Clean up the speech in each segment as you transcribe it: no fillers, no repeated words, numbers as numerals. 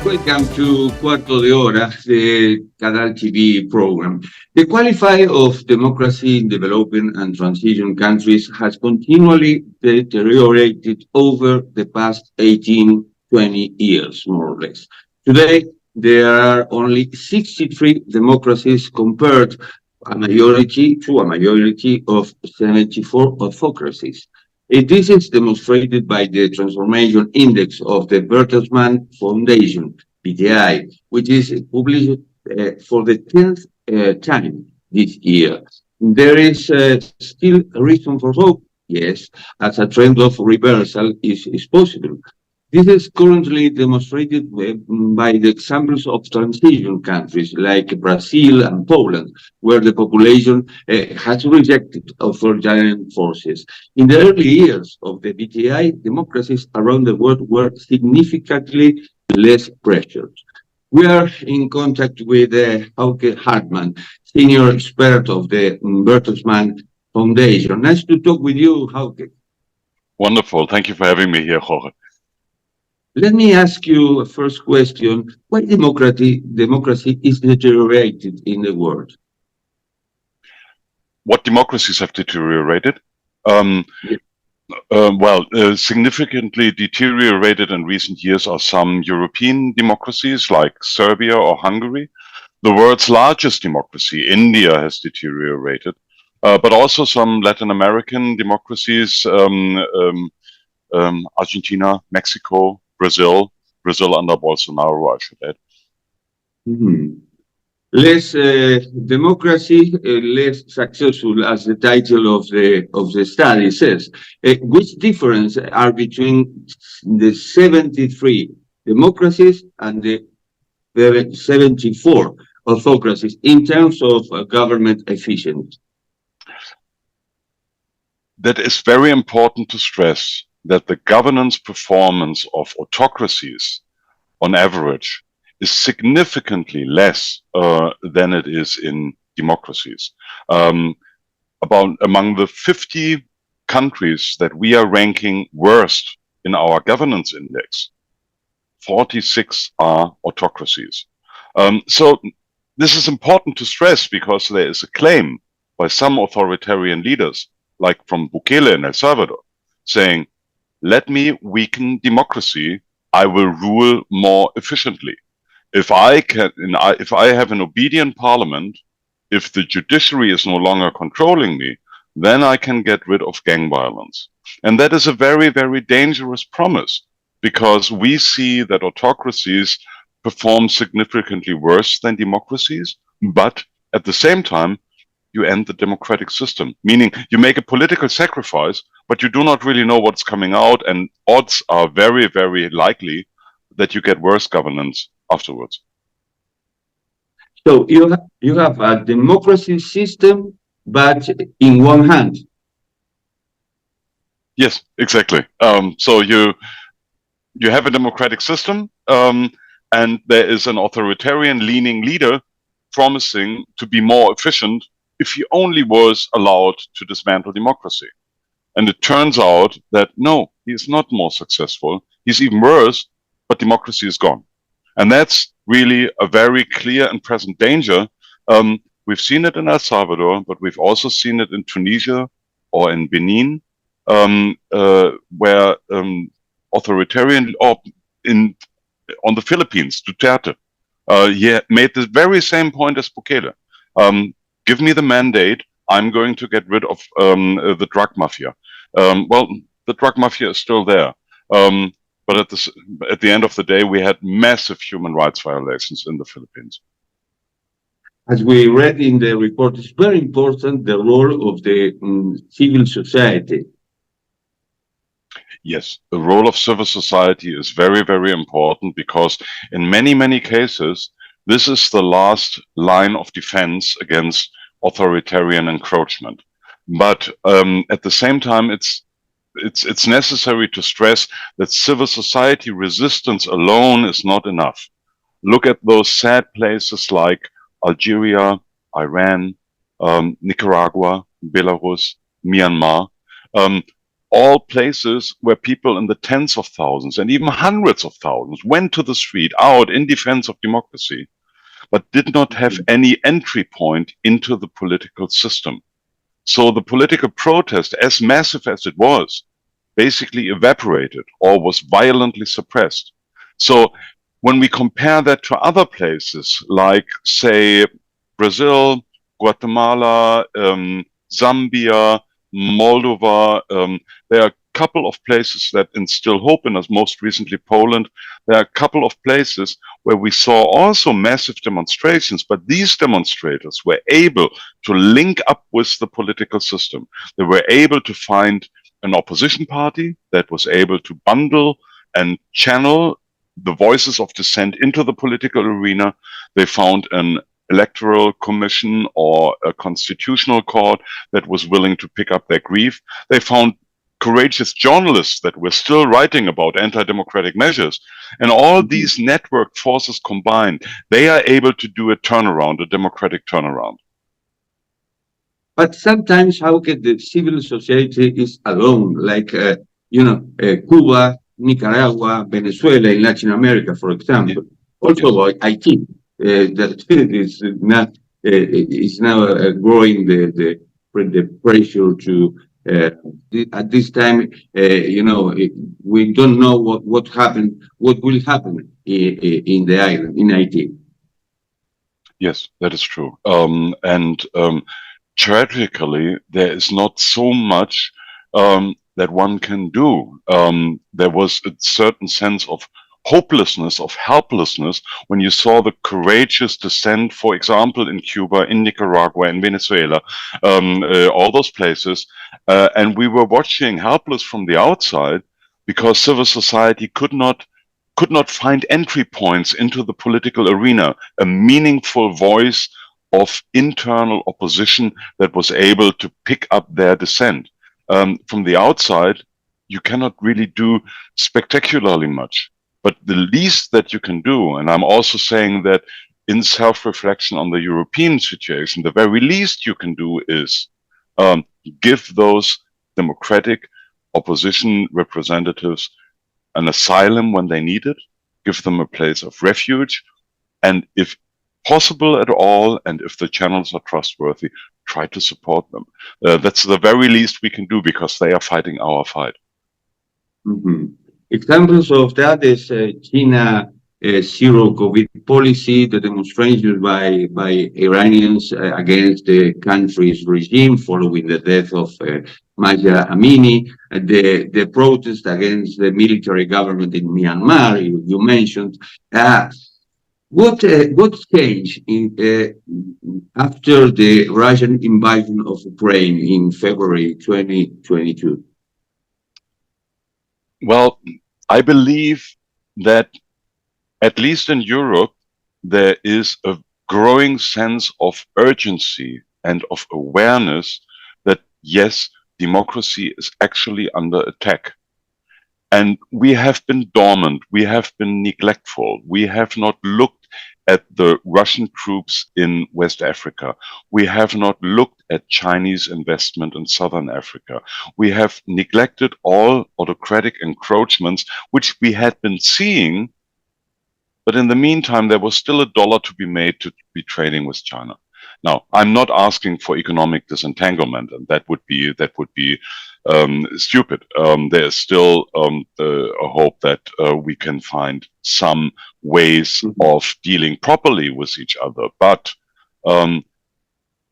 Welcome to Cuarto de Hora, the CADAL TV program. The quality of democracy in developing and transition countries has continually deteriorated over the past 18, 20 years, more or less. Today, there are only 63 democracies compared to a majority of 74 autocracies. This is demonstrated by the transformation index of the Bertelsmann Foundation, BTI, which is published for the 10th time this year. There is still a reason for hope, yes, as a trend of reversal is possible. This is currently demonstrated by the examples of transition countries like Brazil and Poland, where the population has rejected authoritarian forces. In the early years of the BTI, democracies around the world were significantly less pressured. We are in contact with Hauke Hartmann, senior expert of the Bertelsmann Foundation. Nice to talk with you, Hauke. Wonderful. Thank you for having me here, Jorge. Let me ask you a first question. Why democracy is deteriorated in the world? What democracies have deteriorated? Significantly deteriorated in recent years are some European democracies like Serbia or Hungary. The world's largest democracy, India, has deteriorated, but also some Latin American democracies, Argentina, Mexico, Brazil under Bolsonaro, I should add. Less democracy, less successful, as the title of the study says. Which difference are between the 73 democracies and the 74 autocracies in terms of government efficiency? That is very important to stress, that the governance performance of autocracies, on average, is significantly less than it is in democracies. Among the 50 countries that we are ranking worst in our governance index, 46 are autocracies. So this is important to stress because there is a claim by some authoritarian leaders, like from Bukele in El Salvador, saying, let me weaken democracy, I will rule more efficiently. If I have an obedient parliament, if the judiciary is no longer controlling me, then I can get rid of gang violence. And that is a very, very dangerous promise, because we see that autocracies perform significantly worse than democracies, but at the same time, you end the democratic system, meaning you make a political sacrifice, but you do not really know what's coming out, and odds are very, very likely that you get worse governance afterwards. So you have a democracy system, but in one hand. Yes, exactly. So you have a democratic system, and there is an authoritarian leaning leader promising to be more efficient if he only was allowed to dismantle democracy. And it turns out that no, he is not more successful. He's even worse, but democracy is gone. And that's really a very clear and present danger. We've seen it in El Salvador, but we've also seen it in Tunisia or in Benin, where authoritarian, or on the Philippines, Duterte, he made the very same point as Bukele. Give me the mandate, I'm going to get rid of the drug mafia. Well, the drug mafia is still there. But at the end of the day, we had massive human rights violations in the Philippines. As we read in the report, it's very important the role of the civil society. Yes, the role of civil society is very, very important, because in many, many cases, this is the last line of defense against authoritarian encroachment. But at the same time, it's necessary to stress that civil society resistance alone is not enough. Look at those sad places like Algeria, Iran, Nicaragua, Belarus, Myanmar. all places where people in the tens of thousands and even hundreds of thousands went to the street out in defense of democracy, but did not have any entry point into the political system. So the political protest, as massive as it was, basically evaporated or was violently suppressed. So when we compare that to other places like, say, Brazil, Guatemala, Zambia, Moldova, there are a couple of places that instill hope in us, most recently Poland. There are a couple of places where we saw also massive demonstrations, but these demonstrators were able to link up with the political system. They were able to find an opposition party that was able to bundle and channel the voices of dissent into the political arena. They found an electoral commission or a constitutional court that was willing to pick up their grief. They found courageous journalists that were still writing about anti-democratic measures. And all these network forces combined, they are able to do a turnaround, a democratic turnaround. But sometimes, how can the civil society is alone, like, Cuba, Nicaragua, Venezuela, in Latin America, for example. Also, Yes. Haiti, that is now growing the pressure to. At this time, we don't know what happened, what will happen in the island, in Haiti. Yes, that is true. Tragically, there is not so much that one can do. There was a certain sense of hopelessness, of helplessness, when you saw the courageous dissent, for example, in Cuba, in Nicaragua, in Venezuela, all those places. And we were watching helpless from the outside because civil society could not find entry points into the political arena, a meaningful voice of internal opposition that was able to pick up their dissent. From the outside, you cannot really do spectacularly much. But the least that you can do, and I'm also saying that in self-reflection on the European situation, the very least you can do is give those democratic opposition representatives an asylum when they need it, give them a place of refuge, and if possible at all, and if the channels are trustworthy, try to support them. That's the very least we can do because they are fighting our fight. Mm-hmm. Examples of that is China zero COVID policy, the demonstrations by Iranians against the country's regime following the death of Mahsa Amini, the protest against the military government in Myanmar, you mentioned. What changed after the Russian invasion of Ukraine in February 2022? Well, I believe that at least in Europe, there is a growing sense of urgency and of awareness that, yes, democracy is actually under attack. And we have been dormant, we have been neglectful, we have not looked at the Russian troops in West Africa. We have not looked at Chinese investment in Southern Africa. We have neglected all autocratic encroachments, which we had been seeing, but in the meantime, there was still a dollar to be made to be trading with China. Now, I'm not asking for economic disentanglement, and that would be stupid. There is still a hope that we can find some ways of dealing properly with each other. But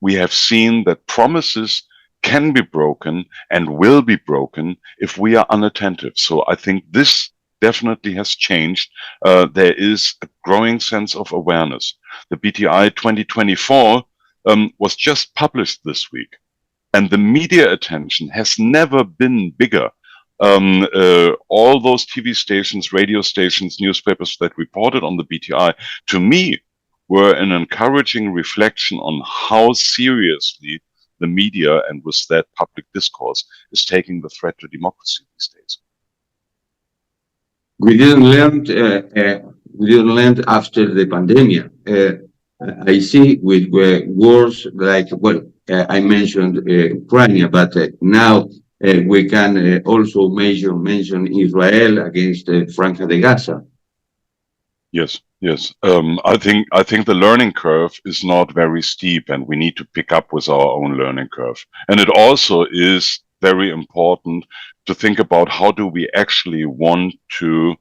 we have seen that promises can be broken and will be broken if we are unattentive. So I think this definitely has changed. There is a growing sense of awareness. The BTI 2024 was just published this week, and the media attention has never been bigger. All those TV stations, radio stations, newspapers that reported on the BTI, to me, were an encouraging reflection on how seriously the media and with that public discourse is taking the threat to democracy these days. We didn't learn after the pandemic. I see with wars like, I mentioned Ukraine, but now We can also mention Israel against Franja de Gaza. Yes, yes. I think the learning curve is not very steep, and we need to pick up with our own learning curve. And it also is very important to think about how do we actually want to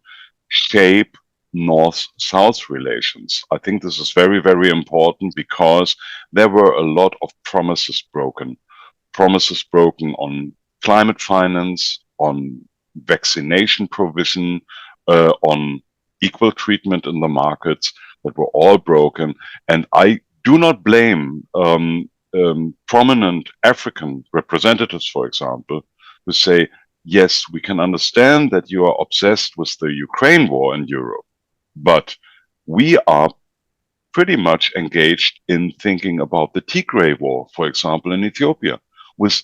shape North-South relations. I think this is very, very important because there were a lot of promises broken. Promises broken on climate finance, on vaccination provision, on equal treatment in the markets that were all broken. And I do not blame prominent African representatives, for example, who say, yes, we can understand that you are obsessed with the Ukraine war in Europe, but we are pretty much engaged in thinking about the Tigray war, for example, in Ethiopia, with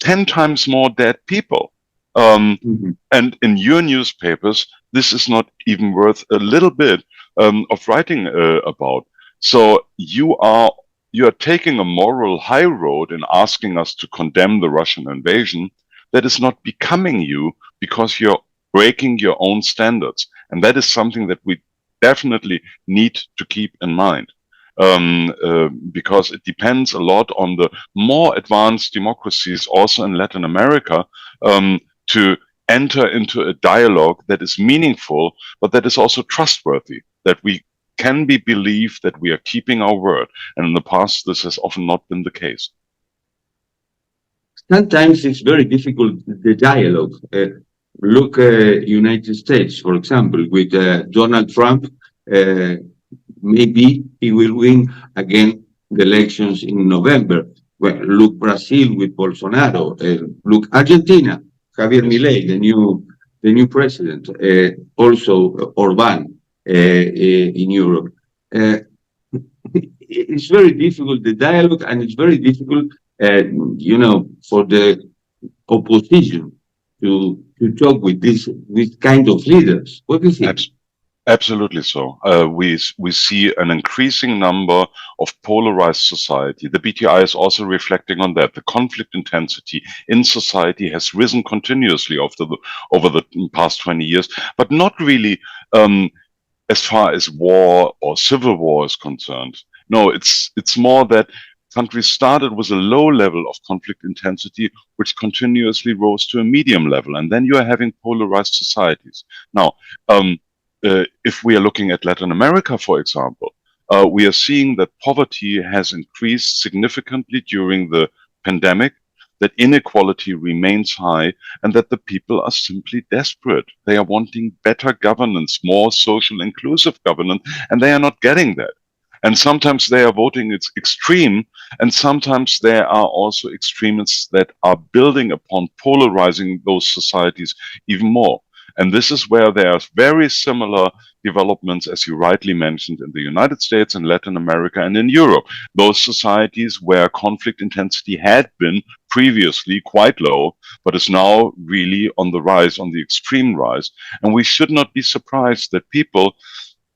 10 times more dead people. And in your newspapers, this is not even worth a little bit of writing about. So you are taking a moral high road in asking us to condemn the Russian invasion that is not becoming you because you're breaking your own standards. And that is something that we definitely need to keep in mind. Because it depends a lot on the more advanced democracies also in Latin America to enter into a dialogue that is meaningful, but that is also trustworthy, that we can be believed that we are keeping our word. And in the past, this has often not been the case. Sometimes it's very difficult, the dialogue. Look, United States, for example, with Donald Trump, maybe he will win again the elections in November. Well, look, Brazil with Bolsonaro. Look, Argentina, Javier Milei, the new president. Also, Orbán in Europe. It's very difficult, the dialogue, and it's very difficult, for the opposition to talk with this kind of leaders. What do you think? Absolutely so. We see an increasing number of polarized society. The BTI is also reflecting on that. The conflict intensity in society has risen continuously over the past 20 years, but not really as far as war or civil war is concerned. No, it's more that countries started with a low level of conflict intensity, which continuously rose to a medium level, and then you are having polarized societies. Now, if we are looking at Latin America, for example, we are seeing that poverty has increased significantly during the pandemic, that inequality remains high, and that the people are simply desperate. They are wanting better governance, more social inclusive governance, and they are not getting that. And sometimes they are voting it's extreme, and sometimes there are also extremists that are building upon polarizing those societies even more. And this is where there are very similar developments, as you rightly mentioned, in the United States, in Latin America, and in Europe. Those societies where conflict intensity had been previously quite low, but is now really on the rise, on the extreme rise. And we should not be surprised that people,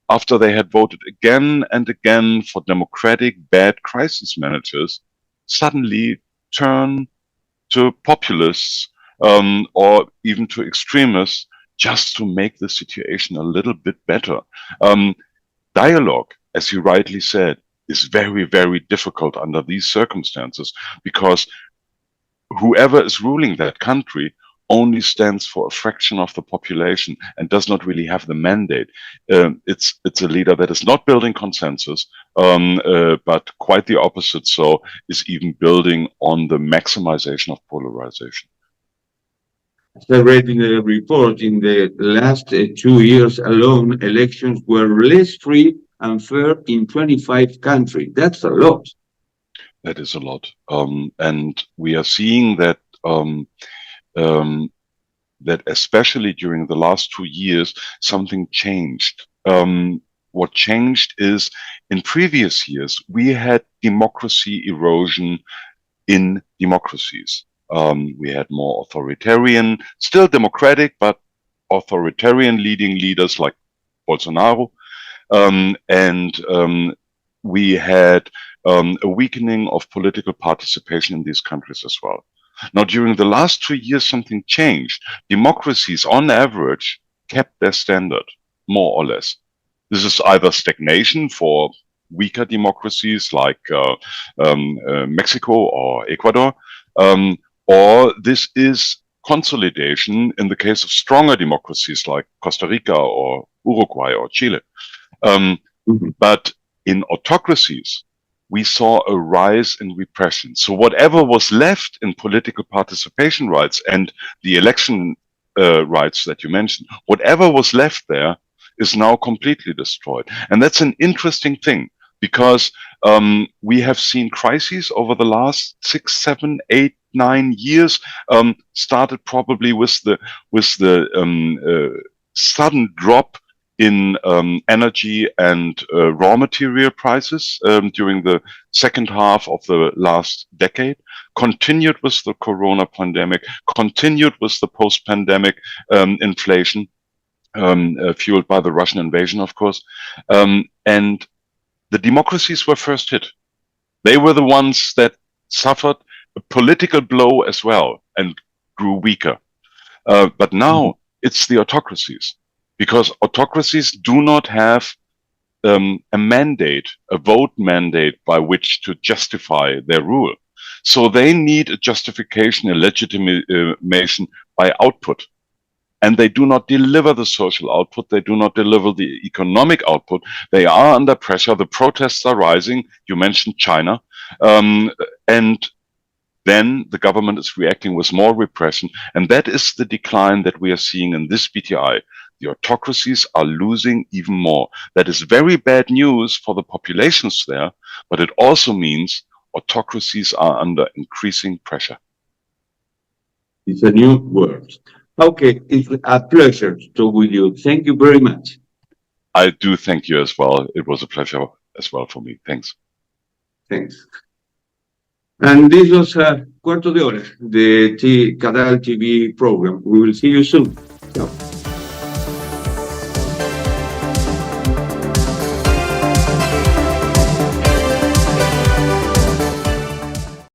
after they had voted again and again for democratic bad crisis managers, suddenly turn to populists or even to extremists just to make the situation a little bit better. Dialogue, as you rightly said, is very, very difficult under these circumstances because whoever is ruling that country only stands for a fraction of the population and does not really have the mandate. It's a leader that is not building consensus, but quite the opposite. So is even building on the maximization of polarization. As I read in the report, in the last 2 years alone, elections were less free and fair in 25 countries. That's a lot. That is a lot. And we are seeing that that especially during the last 2 years, something changed. What changed is in previous years, we had democracy erosion in democracies. We had more authoritarian, still democratic, but authoritarian leading leaders like Bolsonaro. We had a weakening of political participation in these countries as well. Now, during the last 2 years, something changed. Democracies, on average, kept their standard, more or less. This is either stagnation for weaker democracies like Mexico or Ecuador, or this is consolidation in the case of stronger democracies like Costa Rica or Uruguay or Chile. But in autocracies, we saw a rise in repression. So whatever was left in political participation rights and the election rights that you mentioned, whatever was left there is now completely destroyed. And that's an interesting thing, because we have seen crises over the last 6, 7, 8, 9 years, started probably with the sudden drop in energy and raw material prices during the second half of the last decade, continued with the corona pandemic, continued with the post-pandemic inflation, fueled by the Russian invasion, of course. And the democracies were first hit. They were the ones that suffered a political blow as well and grew weaker. But now it's the autocracies, because autocracies do not have a mandate, a vote mandate by which to justify their rule. So they need a justification, a legitimation by output. And they do not deliver the social output. They do not deliver the economic output. They are under pressure. The protests are rising. You mentioned China. And then the government is reacting with more repression. And that is the decline that we are seeing in this BTI. The autocracies are losing even more. That is very bad news for the populations there, but it also means autocracies are under increasing pressure. It's a new word. Okay, it's a pleasure to talk with you. Thank you very much. I do thank you as well. It was a pleasure as well for me. Thanks. Thanks. And this was Cuarto de Hora, the CADAL TV program. We will see you soon. Ciao.